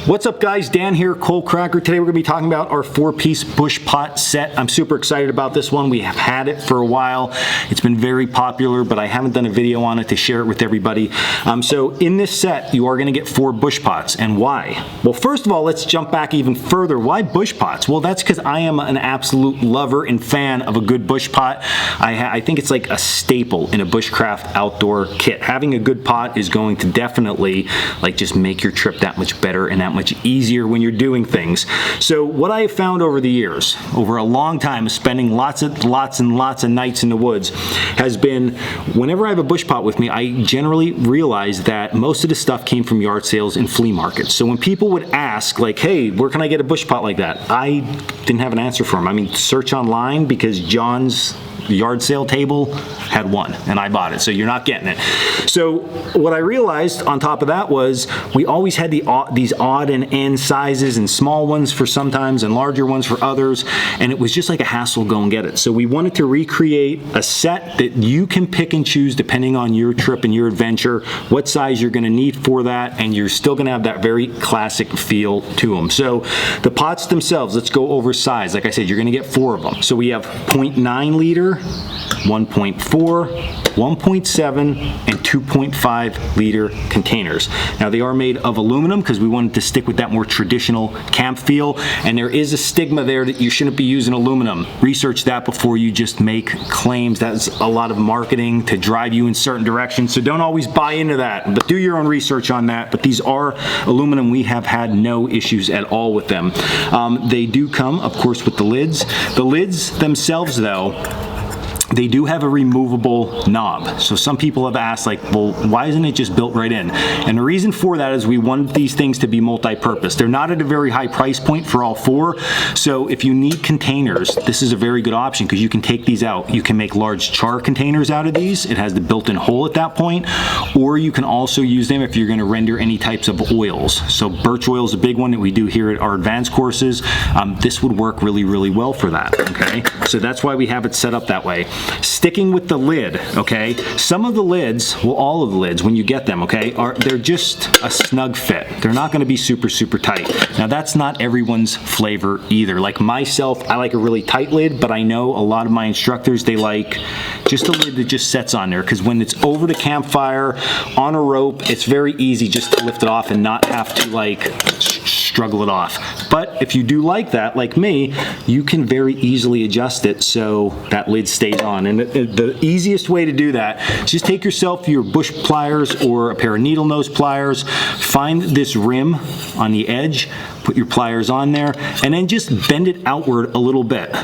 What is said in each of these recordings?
What's up guys, Dan here, Coal Cracker. Today we're going to be talking about our 4-piece Bushpot set. I'm super excited about this one. We have had it for a while. It's been very popular, but I haven't done a video on it to share it with everybody. So in this set, you are going to get 4 Bushpots. And why? Well, first of all, let's jump back even further. Why Bushpots? Well, that's because I am an absolute lover and fan of a good Bushpot. I think it's like a staple in a bushcraft outdoor kit. Having a good pot is going to definitely just make your trip that much better and that much easier when you're doing things. So what I have found over the years, over a long time of spending lots and lots of nights in the woods, has been whenever I have a Bushpot with me, I generally realize that most of the stuff came from yard sales and flea markets. So when people would ask like, hey, where can I get a Bushpot like that? I didn't have an answer for them. I mean, search online because John's yard sale table had one and I bought it, so you're not getting it. So what I realized on top of that was we always had these odd and end sizes and small ones for sometimes and larger ones for others, and it was just like a hassle to go and get it. So we wanted to recreate a set that you can pick and choose depending on your trip and your adventure, what size you're going to need for that, and you're still going to have that very classic feel to them. So the pots themselves, let's go over size. Like I said, you're going to get 4 of them. So we have 0.9 liter, 1.4, 1.7, and 2.5 liter containers. Now they are made of aluminum because we wanted to stick with that more traditional camp feel, and there is a stigma there that you shouldn't be using aluminum. Research that before you just make claims. That's a lot of marketing to drive you in certain directions, so don't always buy into that, but do your own research on that. But these are aluminum. We have had no issues at all with them. They do come, of course, with the lids. The lids themselves, though, they do have a removable knob. So some people have asked, like, well, why isn't it just built right in? And the reason for that is we want these things to be multi-purpose. They're not at a very high price point for all 4. So if you need containers, this is a very good option because you can take these out. You can make large char containers out of these. It has the built-in hole at that point. Or you can also use them if you're going to render any types of oils. So birch oil is a big one that we do here at our advanced courses. This would work really, really well for that, okay? So that's why we have it set up that way. Sticking with the lid, okay? Some of the lids, well, all of the lids, when you get them, okay, they're just a snug fit. They're not going to be super, super tight. Now, that's not everyone's flavor either. Like myself, I like a really tight lid, but I know a lot of my instructors, they like just a lid that just sets on there, because when it's over the campfire on a rope, it's very easy just to lift it off and not have to like struggle it off. But if you do like that, like me, you can very easily adjust it so that lid stays on. And the easiest way to do that is just take yourself your bush pliers or a pair of needle nose pliers, find this rim on the edge, put your pliers on there, and then just bend it outward a little bit.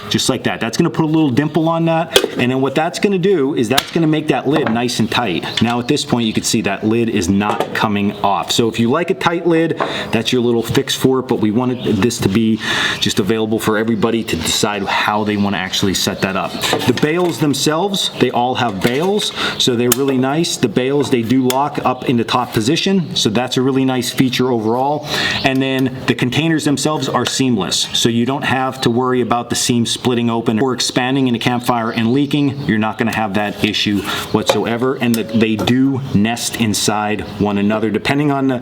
Just like that. That's going to put a little dimple on that, and then what that's going to do is that's going to make that lid nice and tight. Now at this point you can see that lid is not coming off. So if you like a tight lid, that's your little fix for it, but we wanted this to be just available for everybody to decide how they want to actually set that up. The bails themselves, they all have bails, so they're really nice. The bails, they do lock up in the top position, so that's a really nice feature overall. And then the containers themselves are seamless, so you don't have to worry about the seams splitting open or expanding in a campfire and leaking. You're not going to have that issue whatsoever, and they do nest inside one another. Depending on the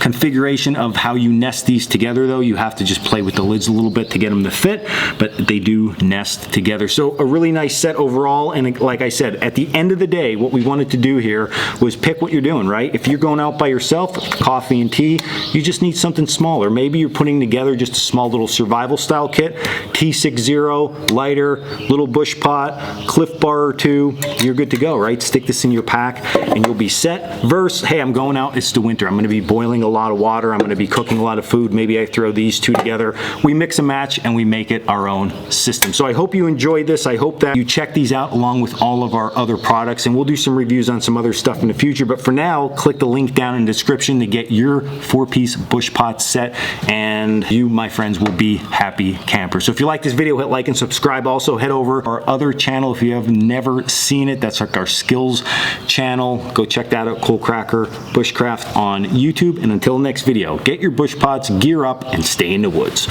configuration of how you nest these together, though, you have to just play with the lids a little bit to get them to fit, but they do nest together. So a really nice set overall, and like I said, at the end of the day, what we wanted to do here was pick what you're doing, right? If you're going out by yourself, coffee and tea, you just need something smaller. Maybe you're putting together just a small little survival style kit, T60, lighter, little Bushpot, Cliff Bar or 2, you're good to go, right? Stick this in your pack and you'll be set. Versus, hey, I'm going out, it's the winter, I'm going to be boiling a lot of water, I'm going to be cooking a lot of food, maybe I throw these 2 together. We mix and match and we make it our own system. So I hope you enjoyed this. I hope that you check these out along with all of our other products, and we'll do some reviews on some other stuff in the future. But for now, click the link down in the description to get your 4-piece Bushpot set, and you, my friends, will be happy campers. So if you like this video, hit like and subscribe. Also head over to our other channel if you have never seen it. That's like our skills channel. Go check that out, Coal Cracker Bushcraft on YouTube. And until the next video, get your Bushpots, gear up, and stay in the woods.